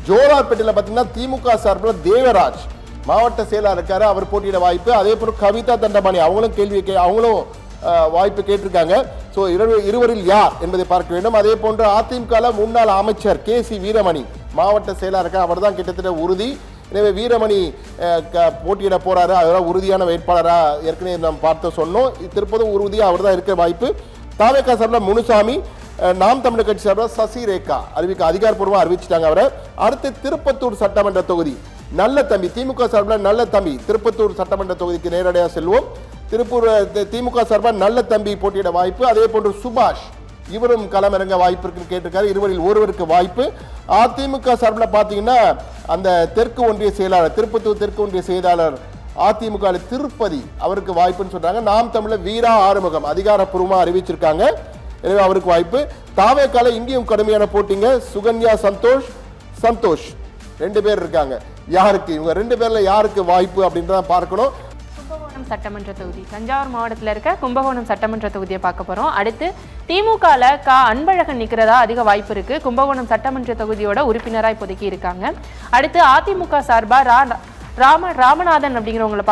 ஜோலார்பேட்டையில் பார்த்தீங்கன்னா திமுக சார்பில் தேவராஜ் மாவட்ட செயலாளர் இருக்காரு, அவர் போட்டியிட வாய்ப்பு. அதே போல கவிதா தண்டபாணி அவங்களும் வாய்ப்பு கேட்டிருக்காங்க. ஸோ இருவரில் யார் என்பதை பார்க்க வேண்டும். அதே போன்று அதிமுக முன்னாள் அமைச்சர் KC வீரமணி மாவட்ட செயலாளர், அவர் தான் கிட்டத்தட்ட உறுதி. எனவே வீரமணி போட்டியிட போறாரு, அதெல்லாம் உறுதியான வேட்பாளராக ஏற்கனவே நாம் பார்த்து சொன்னோம். திருப்பதும் உறுதியாக அவர் தான் இருக்க வாய்ப்பு. தாவேகா சார்பில் முனுசாமி, நாம் தமிழர் கட்சி சார்பில் சசிரேகா அதிகாரப்பூர்வமாக அறிவிச்சிட்டாங்க அவரை. அடுத்து திருப்பத்தூர் சட்டமன்ற தொகுதி நல்ல தம்பி, திமுக சார்பில் நல்ல தம்பி திருப்பத்தூர் சட்டமன்ற தொகுதிக்கு நேரடியாக செல்வோம். திமுக சார்பில் நல்ல தம்பி போட்டியிட வாய்ப்பு. அதே போன்று சுபாஷ், இவரும் களமிறங்க வாய்ப்பு இருக்குன்னு கேட்டிருக்காரு. இருவரில் ஒருவருக்கு வாய்ப்பு. அதிமுக சார்பில் பார்த்தீங்கன்னா அந்த தெற்கு ஒன்றிய செயலாளர், திருப்பத்தூர் தெற்கு ஒன்றிய செயலாளர் அதிமுக திருப்பதி, அவருக்கு வாய்ப்புன்னு சொல்றாங்க. நாம் தமிழர் வீரா ஆறுமுகம் அதிகாரப்பூர்வமாக அறிவிச்சிருக்காங்க, எனவே அவருக்கு வாய்ப்பு. தாவேக்கால இங்கேயும் கடுமையான போட்டிங்க. சுகன்யா சந்தோஷ் 2 பேர் இருக்காங்க. யாருக்கு இவங்க 2 பேர்ல யாருக்கு வாய்ப்பு அப்படின்றத பார்க்கணும். கும்பகோணம் சட்டமன்ற தொகுதி தஞ்சாவூர் மாவட்டத்தில் இருக்க கும்பகோணம் சட்டமன்ற தொகுதியை பார்க்க போறோம். அடுத்து திமுகல அன்பழகன் நிற்கிறதா அதிக வாய்ப்பு இருக்கு. கும்பகோணம் சட்டமன்ற தொகுதியோட உறுப்பினராக இப்போதைக்கு இருக்காங்க. அடுத்து அதிமுக சார்பா ராமநாதன் அப்படிங்கிறவங்களை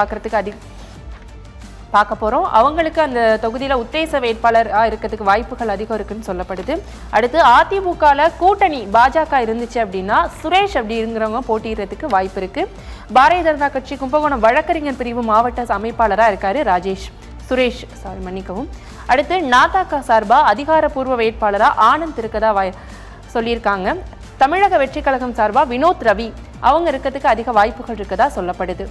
பார்க்க போறோம். அவங்களுக்கு அந்த தொகுதியில உத்தேச வேட்பாளர் இருக்கிறதுக்கு வாய்ப்புகள் அதிகம் இருக்குன்னு சொல்லப்படுது. அடுத்து அதிமுகல கூட்டணி பாஜக இருந்துச்சு அப்படின்னா சுரேஷ் அப்படிங்கிறவங்க போட்டியிடறதுக்கு வாய்ப்பு இருக்கு. பாரதிய ஜனதா கட்சி கும்பகோணம் வழக்கறிஞர் பிரிவு மாவட்ட அமைப்பாளராக இருக்காரு சுரேஷ். மன்னிக்கவும். அடுத்து நாதாகா சார்பா அதிகாரப்பூர்வ வேட்பாளரா ஆனந்த் இருக்கதா சொல்லியிருக்காங்க. தமிழக வெற்றி கழகம் சார்பா வினோத் ரவி அவங்க இருக்கிறதுக்கு அதிக வாய்ப்புகள் இருக்கதா சொல்லப்படுது.